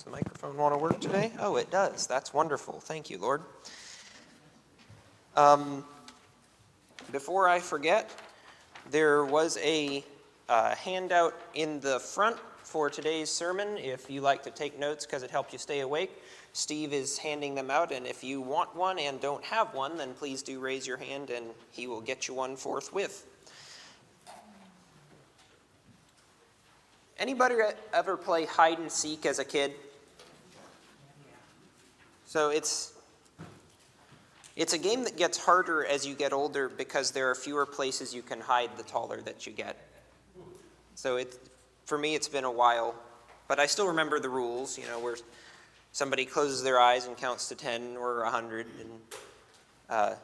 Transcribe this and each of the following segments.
Does the microphone want to work today? Oh, it does. That's wonderful. Thank you, Lord. Before I forget, there was a handout in the front for today's sermon if you like to take notes because it helps you stay awake. Steve is handing them out, and if you want one and don't have one, then please do raise your hand and he will get you one forthwith. Anybody ever play hide and seek as a kid? So it's a game that gets harder as you get older because there are fewer places you can hide the taller that you get. So for me, it's been a while, but I still remember the rules, where somebody closes their eyes and counts to 10 or 100, and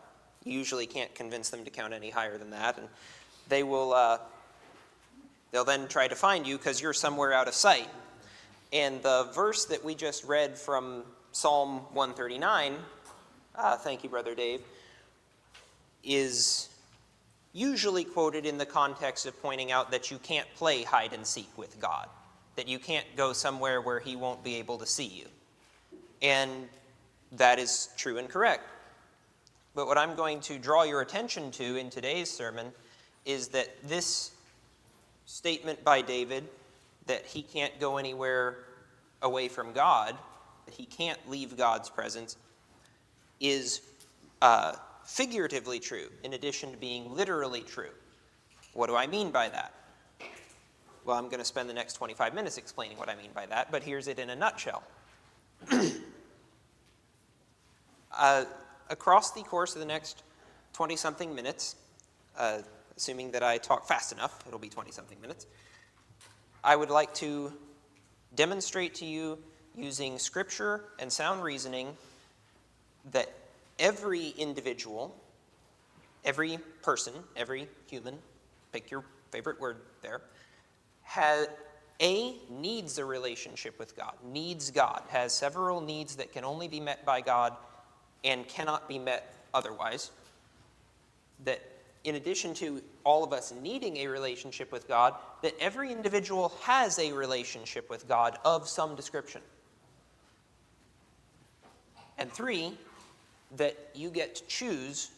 you usually can't convince them to count any higher than that, and they'll then try to find you because you're somewhere out of sight. And the verse that we just read from Psalm 139, thank you, Brother Dave, is usually quoted in the context of pointing out that you can't play hide and seek with God, that you can't go somewhere where he won't be able to see you. And that is true and correct. But what I'm going to draw your attention to in today's sermon is that this statement by David that he can't go anywhere away from God, that he can't leave God's presence, is figuratively true in addition to being literally true. What do I mean by that? Well, I'm going to spend the next 25 minutes explaining what I mean by that, but here's it in a nutshell. Across the course of the next 20-something minutes, assuming that I talk fast enough, it'll be 20-something minutes, I would like to demonstrate to you using scripture and sound reasoning that every individual, every person, every human, pick your favorite word there, needs a relationship with God, needs God, has several needs that can only be met by God and cannot be met otherwise. That in addition to all of us needing a relationship with God, that every individual has a relationship with God of some description. And 3, that you get to choose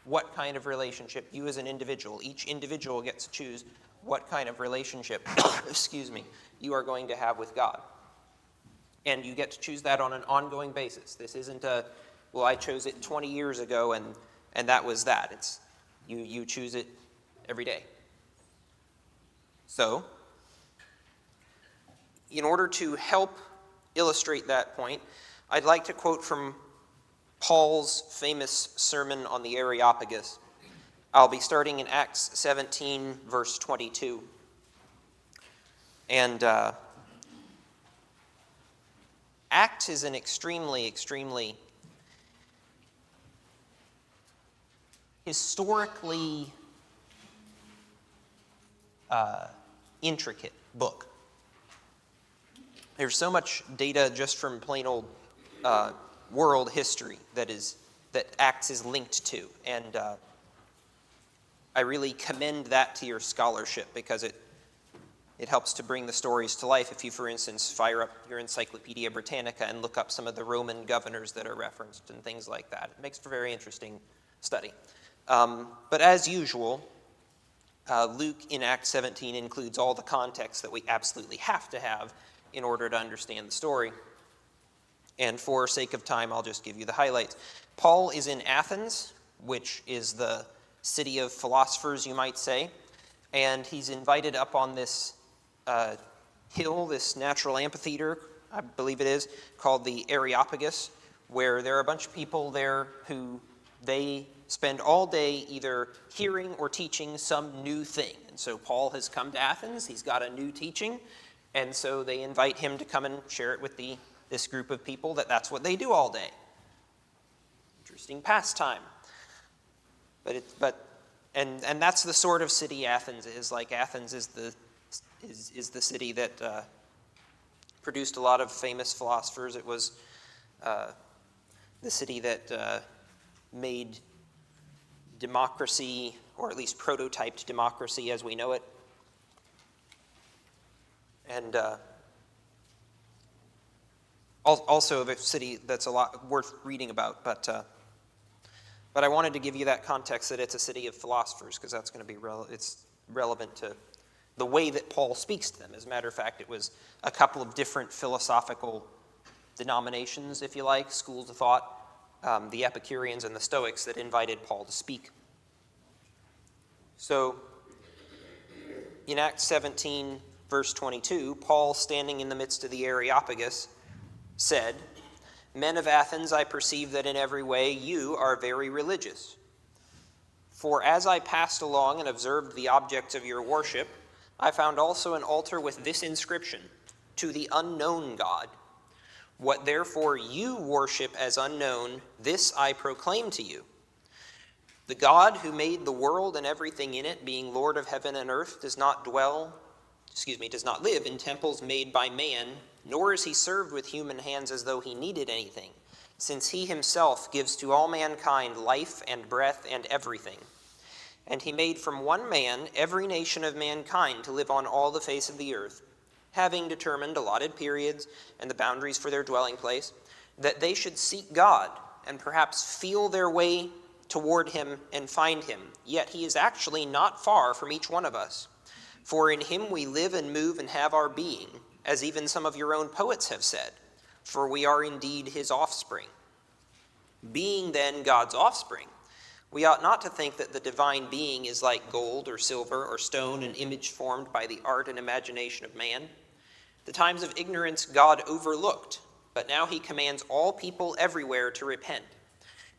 what kind of relationship, you as an individual, each individual gets to choose what kind of relationship, you are going to have with God. And you get to choose that on an ongoing basis. This isn't I chose it 20 years ago and that was that. It's you choose it every day. So, in order to help illustrate that point, I'd like to quote from Paul's famous sermon on the Areopagus. I'll be starting in Acts 17, verse 22. And Acts is an extremely, extremely historically intricate book. There's so much data just from plain old world history that Acts is linked to, and I really commend that to your scholarship because it helps to bring the stories to life. If you, for instance, fire up your Encyclopedia Britannica and look up some of the Roman governors that are referenced and things like that, it makes for very interesting study. But as usual, Luke in Acts 17 includes all the context that we absolutely have to have in order to understand the story. And for sake of time, I'll just give you the highlights. Paul is in Athens, which is the city of philosophers, you might say, and he's invited up on this hill, this natural amphitheater, I believe it is, called the Areopagus, where there are a bunch of people there who they spend all day either hearing or teaching some new thing. And so Paul has come to Athens, he's got a new teaching, and so they invite him to come and share it with this group of people that's what they do all day. Interesting pastime. And that's the sort of city Athens is. Like Athens is the city that produced a lot of famous philosophers. It was the city that made democracy, or at least prototyped democracy as we know it. And Also a city that's a lot worth reading about, but I wanted to give you that context that it's a city of philosophers, because that's going to be it's relevant to the way that Paul speaks to them. As a matter of fact, it was a couple of different philosophical denominations, if you like, schools of thought, the Epicureans and the Stoics, that invited Paul to speak. So, in Acts 17, verse 22, Paul, standing in the midst of the Areopagus, said, "Men of Athens, I perceive that in every way you are very religious. For as I passed along and observed the objects of your worship, I found also an altar with this inscription, 'To the unknown God.' What therefore you worship as unknown, this I proclaim to you. The God who made the world and everything in it, being Lord of heaven and earth, does not live in temples made by man, nor is he served with human hands as though he needed anything, since he himself gives to all mankind life and breath and everything. And he made from one man every nation of mankind to live on all the face of the earth, having determined allotted periods and the boundaries for their dwelling place, that they should seek God and perhaps feel their way toward him and find him. Yet he is actually not far from each one of us. For in him we live and move and have our being, as even some of your own poets have said, for we are indeed his offspring. Being then God's offspring, we ought not to think that the divine being is like gold or silver or stone, an image formed by the art and imagination of man. The times of ignorance God overlooked, but now he commands all people everywhere to repent,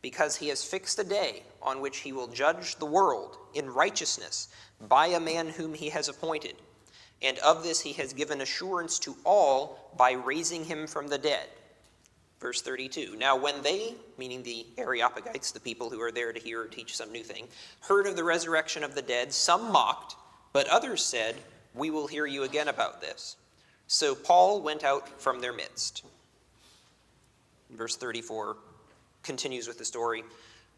because he has fixed a day on which he will judge the world in righteousness by a man whom he has appointed. And of this he has given assurance to all by raising him from the dead." Verse 32, "Now when they," meaning the Areopagites, the people who are there to hear or teach some new thing, "heard of the resurrection of the dead, some mocked, but others said, 'We will hear you again about this.' So Paul went out from their midst." Verse 34 continues with the story.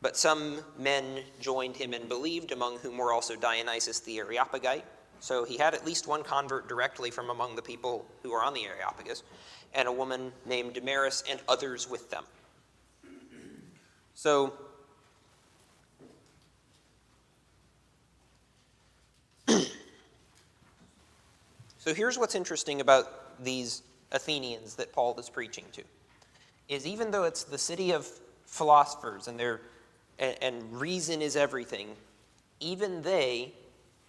"But some men joined him and believed, among whom were also Dionysius the Areopagite." So he had at least one convert directly from among the people who are on the Areopagus, and a woman named Damaris, and others with them. So here's what's interesting about these Athenians that Paul is preaching to, is even though it's the city of philosophers and reason is everything, even they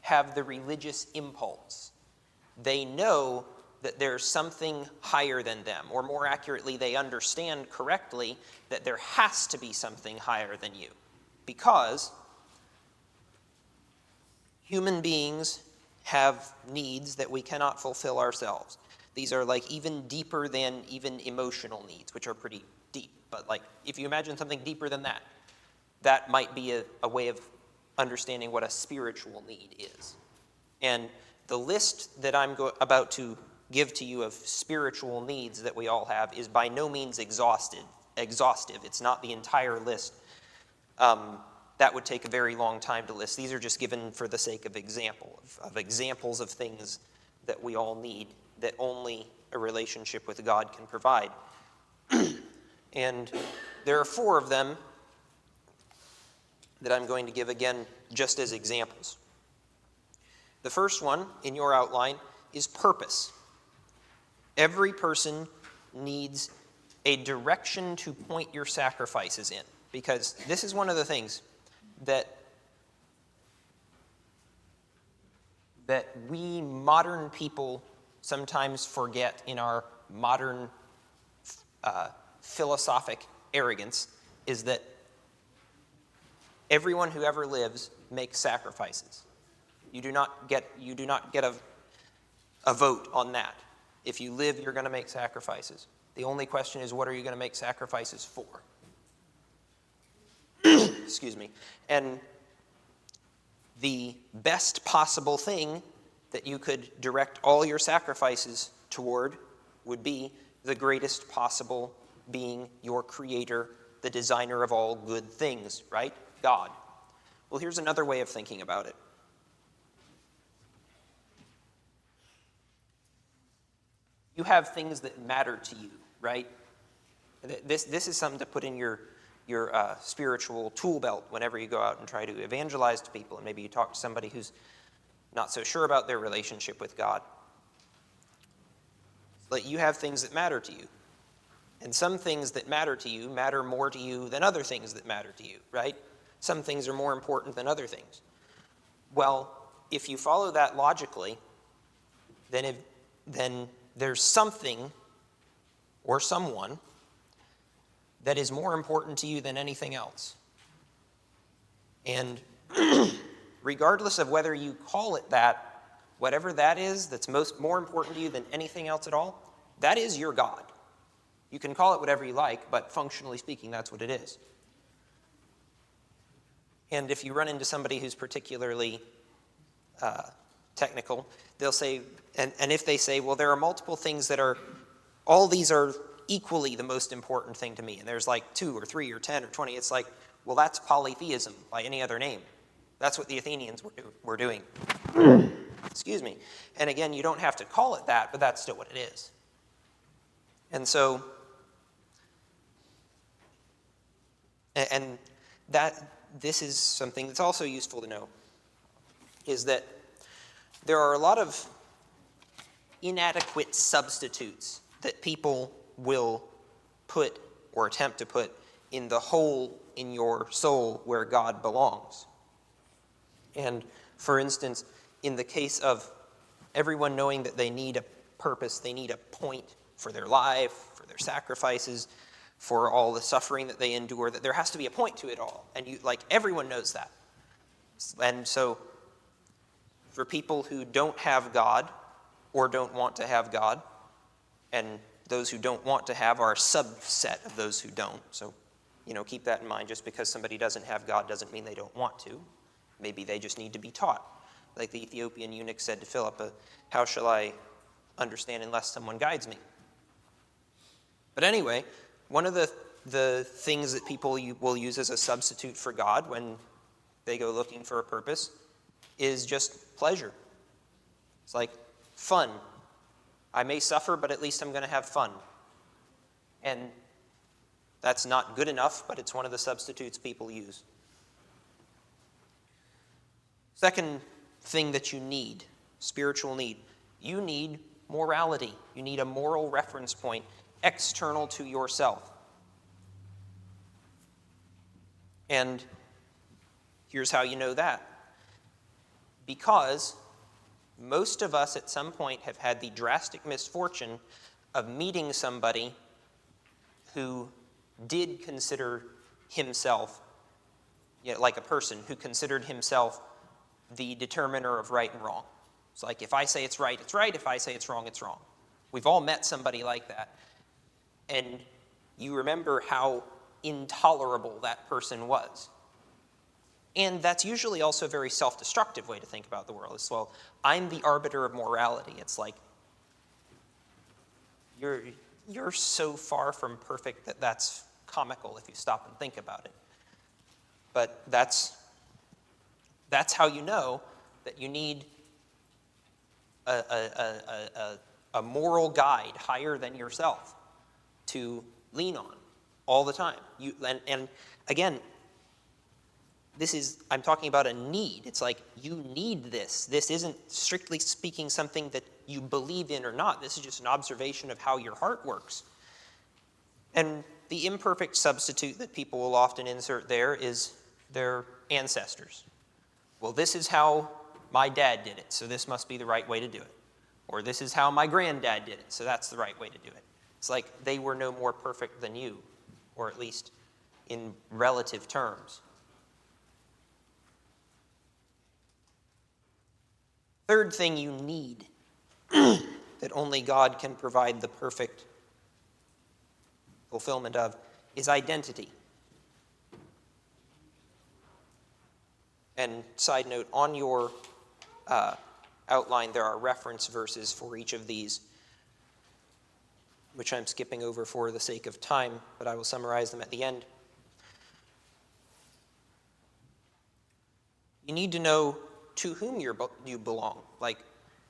have the religious impulse. They know that there's something higher than them, or more accurately, they understand correctly that there has to be something higher than you, because human beings have needs that we cannot fulfill ourselves. These are like even deeper than even emotional needs, which are pretty deep. But like if you imagine something deeper than that, that might be a way of understanding what a spiritual need is. And the list that I'm about to give to you of spiritual needs that we all have is by no means exhaustive. It's not the entire list. That would take a very long time to list. These are just given for the sake of examples of things that we all need, that only a relationship with God can provide. And there are 4 of them that I'm going to give again just as examples. The first one in your outline is purpose. Every person needs a direction to point your sacrifices in, because this is one of the things that we modern people sometimes forget in our modern philosophic arrogance, is that everyone who ever lives makes sacrifices. You do not get a vote on that. If you live, you're going to make sacrifices. The only question is, what are you going to make sacrifices for? Excuse me. And the best possible thing that you could direct all your sacrifices toward would be the greatest possible being, your creator, the designer of all good things, right? God. Well, here's another way of thinking about it. You have things that matter to you, right? This is something to put in your spiritual tool belt whenever you go out and try to evangelize to people, and maybe you talk to somebody who's not so sure about their relationship with God. Like, you have things that matter to you. And some things that matter to you matter more to you than other things that matter to you, right? Some things are more important than other things. Well, if you follow that logically, then there's something or someone that is more important to you than anything else. And regardless of whether you call it that, whatever that is that's more important to you than anything else at all, that is your God. You can call it whatever you like, but functionally speaking, that's what it is. And if you run into somebody who's particularly technical, they'll say, and if they say, well, there are multiple things that are, all these are equally the most important thing to me, and there's like 2 or 3 or 10 or 20, it's like, well, that's polytheism by any other name. That's what the Athenians were doing. Excuse me. And again, you don't have to call it that, but that's still what it is. And so, and this is something that's also useful to know, is that there are a lot of inadequate substitutes that people will put or attempt to put in the hole in your soul where God belongs. And for instance, in the case of everyone knowing that they need a purpose, they need a point for their life, for their sacrifices, for all the suffering that they endure, that there has to be a point to it all. And everyone knows that. And so for people who don't have God or don't want to have God, and those who don't want to have are a subset of those who don't. So, keep that in mind. Just because somebody doesn't have God doesn't mean they don't want to. Maybe they just need to be taught. Like the Ethiopian eunuch said to Philip, how shall I understand unless someone guides me? But anyway, one of the things that people will use as a substitute for God when they go looking for a purpose is just pleasure. It's like fun. I may suffer, but at least I'm going to have fun. And that's not good enough, but it's one of the substitutes people use. Second thing that you need, spiritual need, you need morality. You need a moral reference point external to yourself. And here's how you know that. Because most of us at some point have had the drastic misfortune of meeting somebody who did consider himself, like a person who considered himself the determiner of right and wrong. It's like, if I say it's right, it's right. If I say it's wrong, it's wrong. We've all met somebody like that. And you remember how intolerable that person was. And that's usually also a very self-destructive way to think about the world. It's, well, I'm the arbiter of morality. It's like, you're so far from perfect that that's comical if you stop and think about it. But that's how you know that you need a moral guide higher than yourself to lean on all the time. And again, I'm talking about a need. It's like, you need this. This isn't, strictly speaking, something that you believe in or not. This is just an observation of how your heart works. And the imperfect substitute that people will often insert there is their ancestors. Well, this is how my dad did it, so this must be the right way to do it. Or this is how my granddad did it, so that's the right way to do it. It's like they were no more perfect than you, or at least in relative terms. Third thing you need that only God can provide the perfect fulfillment of is identity. And side note, on your outline there are reference verses for each of these, which I'm skipping over for the sake of time, but I will summarize them at the end. You need to know to whom you belong. Like,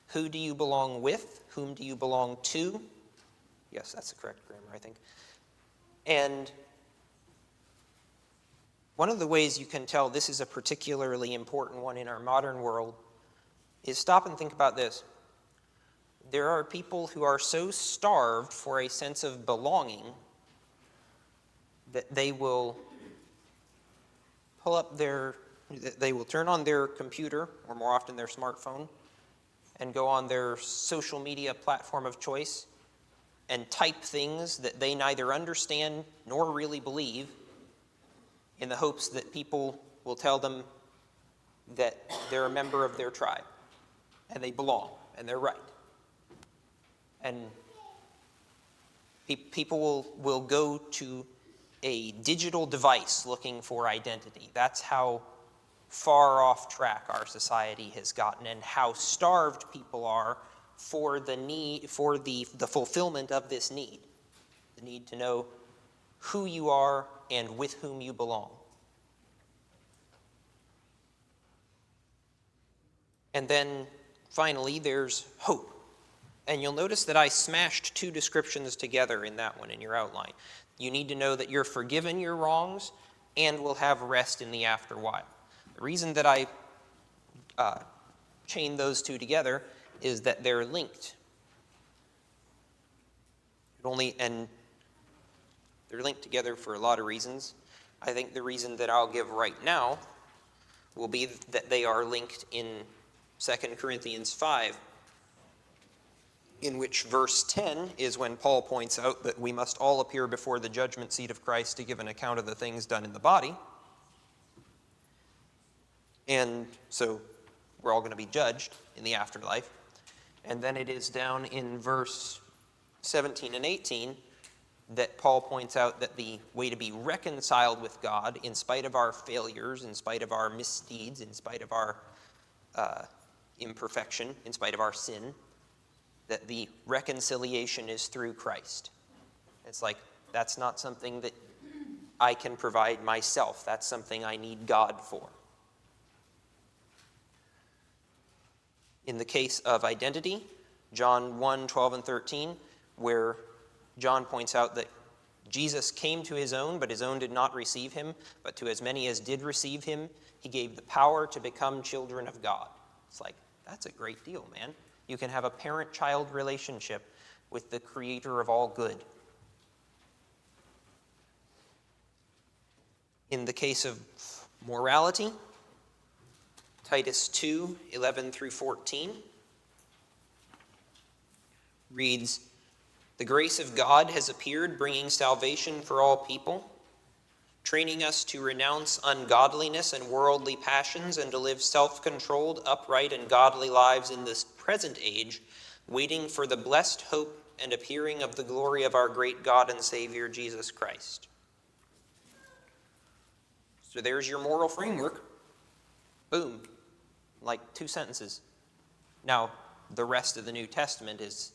who do you belong with? Whom do you belong to? Yes, that's the correct grammar, I think. And one of the ways you can tell this is a particularly important one in our modern world is stop and think about this. There are people who are so starved for a sense of belonging that they will they will turn on their computer, or more often their smartphone, and go on their social media platform of choice and type things that they neither understand nor really believe in the hopes that people will tell them that they're a member of their tribe and they belong and they're right. And people will go to a digital device looking for identity. That's how far off track our society has gotten, and how starved people are for the fulfillment of this need. The need to know who you are and with whom you belong. And then finally, there's hope. And you'll notice that I smashed two descriptions together in that one in your outline. You need to know that you're forgiven your wrongs and will have rest in the afterwhile. The reason that I chain those two together is that they're linked. And they're linked together for a lot of reasons. I think the reason that I'll give right now will be that they are linked in 2 Corinthians 5, in which verse 10 is when Paul points out that we must all appear before the judgment seat of Christ to give an account of the things done in the body. And so we're all going to be judged in the afterlife. And then it is down in verse 17 and 18 that Paul points out that the way to be reconciled with God, in spite of our failures, in spite of our misdeeds, in spite of our imperfection, in spite of our sin, that the reconciliation is through Christ. It's like, that's not something that I can provide myself. That's something I need God for. In the case of identity, John 1, 12 and 13, where John points out that Jesus came to his own, but his own did not receive him. But to as many as did receive him, he gave the power to become children of God. It's like, that's a great deal, man. You can have a parent-child relationship with the creator of all good. In the case of morality, Titus 2, 11 through 14 reads, "The grace of God has appeared, bringing salvation for all people, training us to renounce ungodliness and worldly passions and to live self-controlled, upright, and godly lives in this present age, waiting for the blessed hope and appearing of the glory of our great God and Savior, Jesus Christ." So there's your moral framework. Boom. Like 2 sentences. Now, the rest of the New Testament is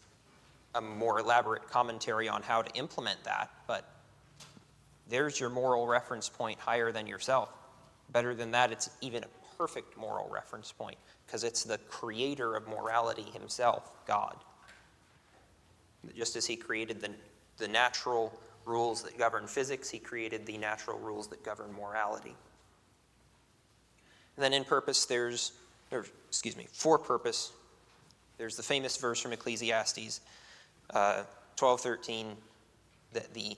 a more elaborate commentary on how to implement that, but there's your moral reference point higher than yourself. Better than that, it's even a perfect moral reference point, because it's the creator of morality himself, God. Just as he created the natural rules that govern physics, he created the natural rules that govern morality. And then for purpose, there's the famous verse from Ecclesiastes 12:13, that the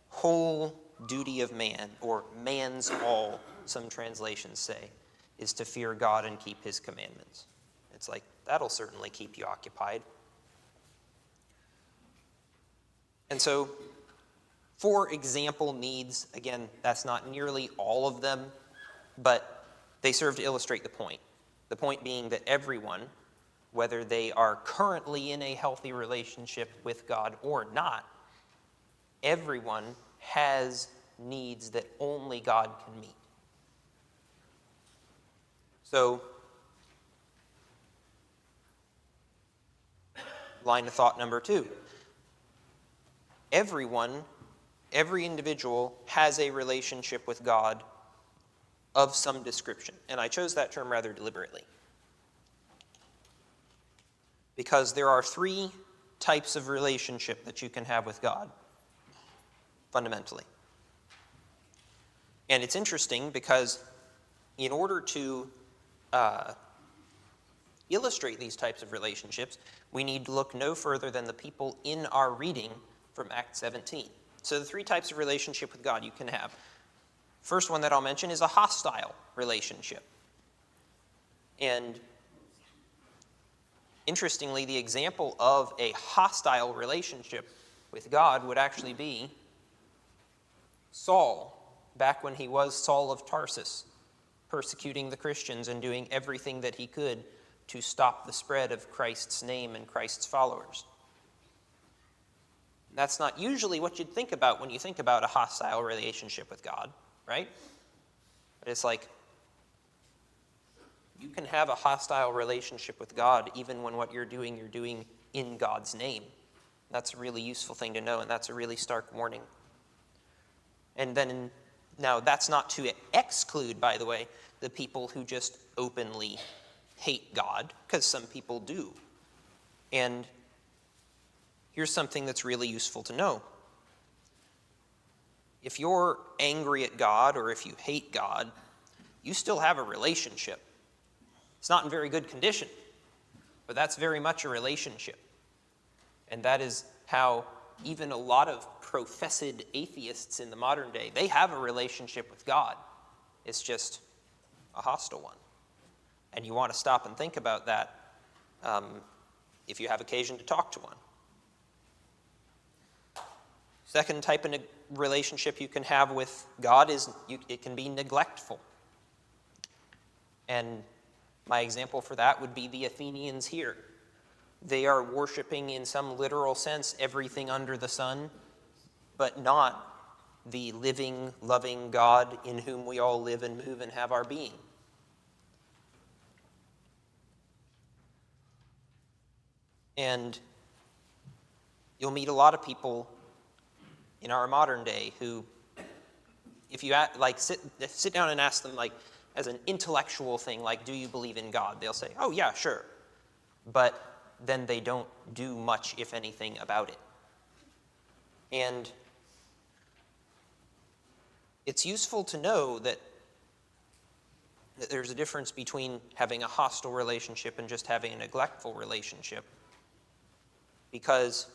whole duty of man, or man's all, some translations say, is to fear God and keep his commandments. It's like, that'll certainly keep you occupied. And so, for example needs, again, that's not nearly all of them, but they serve to illustrate the point. The point being that everyone, whether they are currently in a healthy relationship with God or not, everyone has needs that only God can meet. So, line of thought number 2. Every individual has a relationship with God of some description. And I chose that term rather deliberately, because there are 3 types of relationship that you can have with God. fundamentally. And it's interesting because in order to illustrate these types of relationships, we need to look no further than the people in our reading from Acts 17. So the three types of relationship with God you can have. First one that I'll mention is a hostile relationship. And interestingly, the example of a hostile relationship with God would actually be Saul, back when he was Saul of Tarsus, persecuting the Christians and doing everything that he could to stop the spread of Christ's name and Christ's followers. That's not usually what you'd think about when you think about a hostile relationship with God, right? But it's like, you can have a hostile relationship with God even when what you're doing in God's name. That's a really useful thing to know, and that's a really stark warning. And then, now that's not to exclude, by the way, the people who just openly hate God, because some people do. And here's something that's really useful to know. If you're angry at God or if you hate God, you still have a relationship. It's not in very good condition, but that's very much a relationship. And that is how even a lot of professed atheists in the modern day, they have a relationship with God. It's just a hostile one. And you want to stop and think about that if you have occasion to talk to one. Second type of relationship you can have with God is it can be neglectful. And my example for that would be the Athenians here. They are worshiping in some literal sense everything under the sun, but not the living, loving God in whom we all live and move and have our being. And you'll meet a lot of people in our modern day who, if you sit down and ask them, like, as an intellectual thing, like, do you believe in God? They'll say, oh, yeah, sure. But then they don't do much, if anything, about it. And it's useful to know that there's a difference between having a hostile relationship and just having a neglectful relationship. Because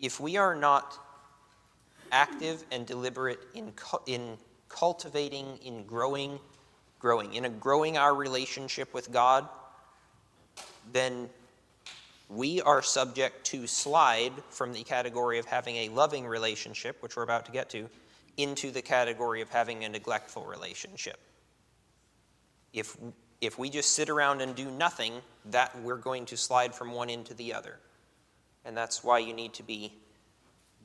if we are not active and deliberate in cultivating, in growing our relationship with God, then we are subject to slide from the category of having a loving relationship, which we're about to get to, into the category of having a neglectful relationship. If we just sit around and do nothing, that we're going to slide from one into the other. And that's why you need to be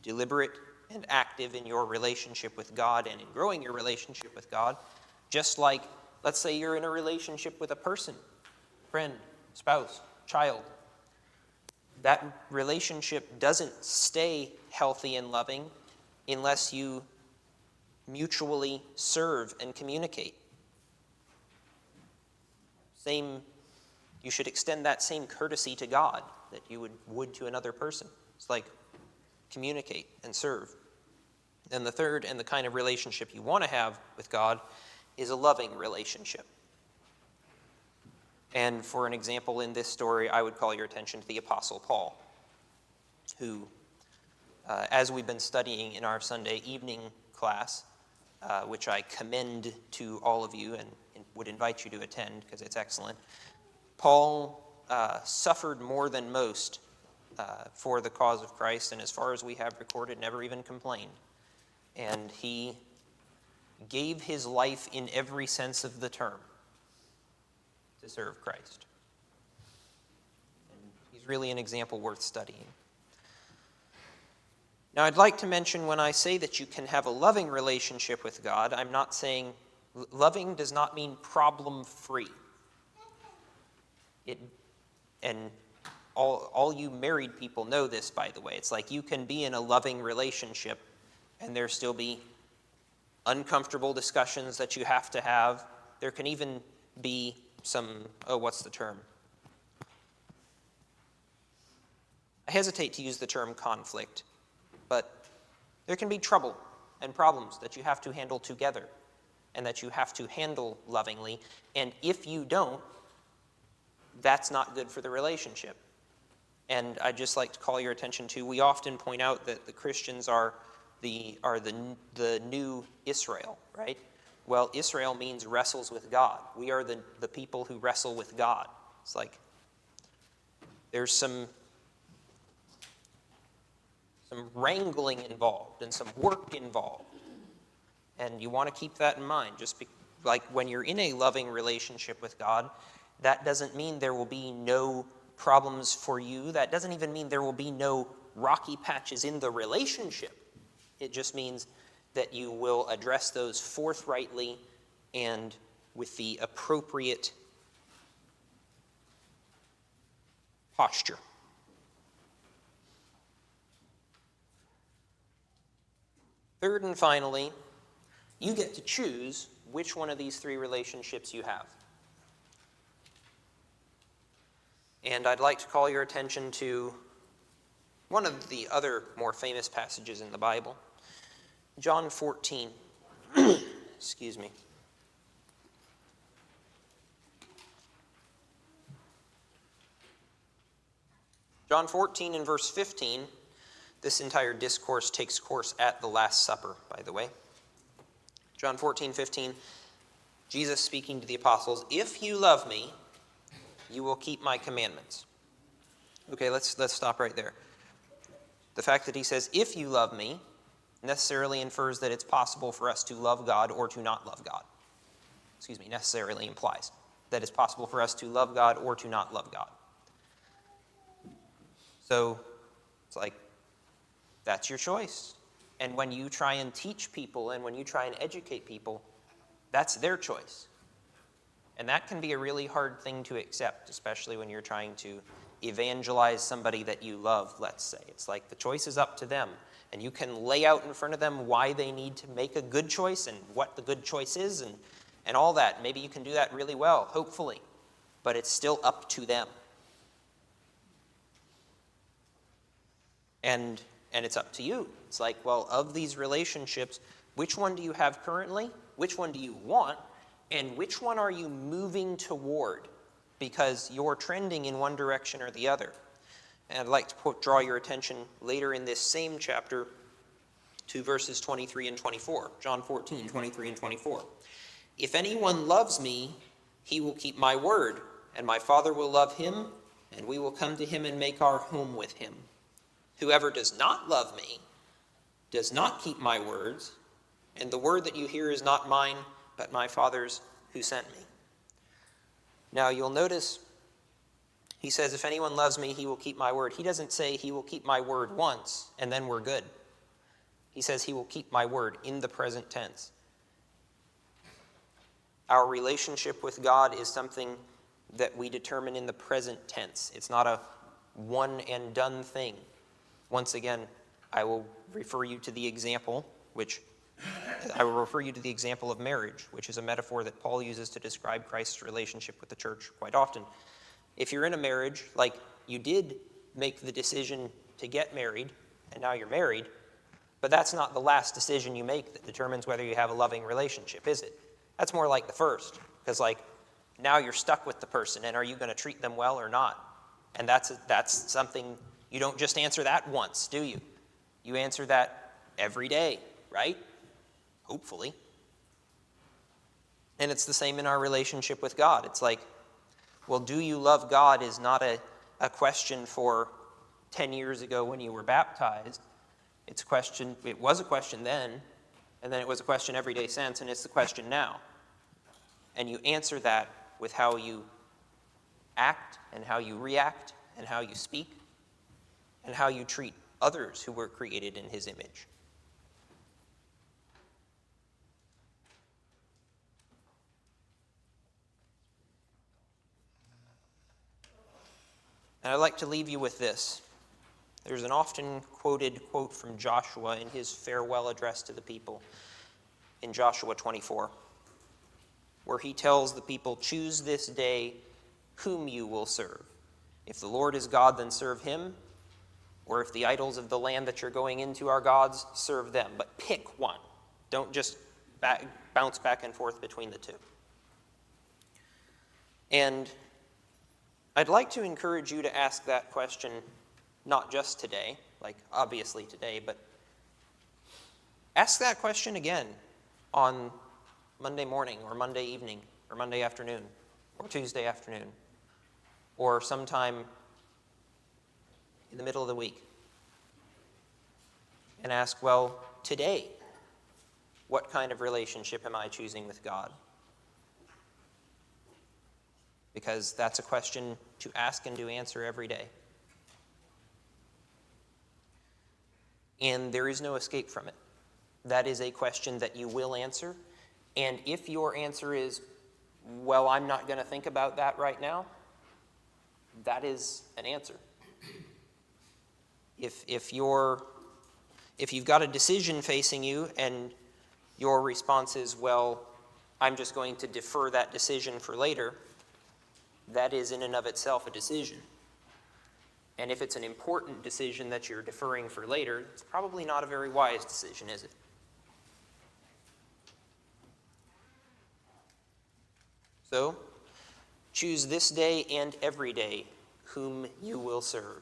deliberate and active in your relationship with God and in growing your relationship with God. Just like, let's say you're in a relationship with a person, friend, spouse, child. That relationship doesn't stay healthy and loving unless you mutually serve and communicate. You should extend that same courtesy to God that you would to another person. It's like communicate and serve. And the third, and the kind of relationship you want to have with God, is a loving relationship. And for an example in this story, I would call your attention to the Apostle Paul, who, as we've been studying in our Sunday evening class, which I commend to all of you and would invite you to attend because it's excellent, Paul suffered more than most for the cause of Christ, and as far as we have recorded, never even complained. And he gave his life in every sense of the term to serve Christ. And he's really an example worth studying. Now, I'd like to mention, when I say that you can have a loving relationship with God, I'm not saying loving does not mean problem-free. And all you married people know this, by the way. It's like you can be in a loving relationship and there still be uncomfortable discussions that you have to have. There can even be some, what's the term? I hesitate to use the term conflict, but there can be trouble and problems that you have to handle together and that you have to handle lovingly. And if you don't, that's not good for the relationship. And I'd just like to call your attention to, we often point out that the Christians are the new Israel, right? Well, Israel means wrestles with God. We are the people who wrestle with God. It's like there's some wrangling involved and some work involved. And you want to keep that in mind. Like when you're in a loving relationship with God, that doesn't mean there will be no problems for you. That doesn't even mean there will be no rocky patches in the relationship. It just means that you will address those forthrightly and with the appropriate posture. Third and finally, you get to choose which one of these three relationships you have. And I'd like to call your attention to one of the other more famous passages in the Bible, John 14. Excuse me. John 14 and verse 15. This entire discourse takes course at the Last Supper, by the way. John 14:15, Jesus speaking to the apostles, "If you love me, you will keep my commandments." Okay, let's stop right there. The fact that he says, "if you love me," necessarily infers that it's possible for us to love God or to not love God. Necessarily implies that it's possible for us to love God or to not love God. So it's like, that's your choice. And when you try and teach people and when you try and educate people, that's their choice. And that can be a really hard thing to accept, especially when you're trying to evangelize somebody that you love, let's say. It's like the choice is up to them. And you can lay out in front of them why they need to make a good choice and what the good choice is and all that. Maybe you can do that really well, hopefully. But it's still up to them. And it's up to you. It's like, well, of these relationships, which one do you have currently? Which one do you want? And which one are you moving toward? Because you're trending in one direction or the other. And I'd like to draw your attention later in this same chapter to verses 23 and 24. John 14, 23 and 24. "If anyone loves me, he will keep my word, and my Father will love him, and we will come to him and make our home with him. Whoever does not love me does not keep my words, and the word that you hear is not mine, but my Father's who sent me." Now you'll notice he says, if anyone loves me, he will keep my word. He doesn't say he will keep my word once, and then we're good. He says he will keep my word in the present tense. Our relationship with God is something that we determine in the present tense. It's not a one and done thing. Once again, I will refer you to the example of marriage, which is a metaphor that Paul uses to describe Christ's relationship with the church quite often. If you're in a marriage, like you did make the decision to get married, and now you're married, but that's not the last decision you make that determines whether you have a loving relationship, is it? That's more like the first, because now you're stuck with the person, and are you going to treat them well or not? And that's something. You don't just answer that once, do you? You answer that every day, right? Hopefully. And it's the same in our relationship with God. It's like, well, do you love God is not a question for 10 years ago when you were baptized. It was a question then, and then it was a question every day since, and it's the question now. And you answer that with how you act and how you react and how you speak and how you treat others who were created in his image. And I'd like to leave you with this. There's an often quoted quote from Joshua in his farewell address to the people in Joshua 24, where he tells the people, "Choose this day whom you will serve. If the Lord is God, then serve him, Or if the idols of the land that you're going into are gods, serve them. But pick one. Don't just bounce back and forth between the two. And I'd like to encourage you to ask that question, not just today, like obviously today, but ask that question again on Monday morning or Monday evening or Monday afternoon or Tuesday afternoon or sometime in the middle of the week. And ask, well, today, what kind of relationship am I choosing with God? Because that's a question to ask and to answer every day. And there is no escape from it. That is a question that you will answer. And if your answer is, well, I'm not going to think about that right now, that is an answer. If you've got a decision facing you and your response is, well, I'm just going to defer that decision for later, that is in and of itself a decision. And if it's an important decision that you're deferring for later, it's probably not a very wise decision, is it? So, choose this day and every day whom you will serve.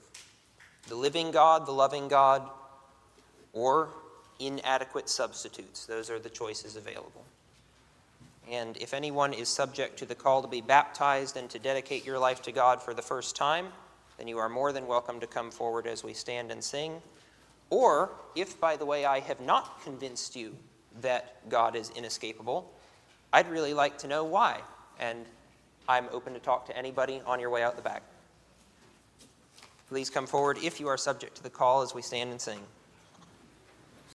The living God, the loving God, or inadequate substitutes. Those are the choices available. And if anyone is subject to the call to be baptized and to dedicate your life to God for the first time, then you are more than welcome to come forward as we stand and sing. Or, if, by the way, I have not convinced you that God is inescapable, I'd really like to know why. And I'm open to talk to anybody on your way out the back. Please come forward if you are subject to the call as we stand and sing.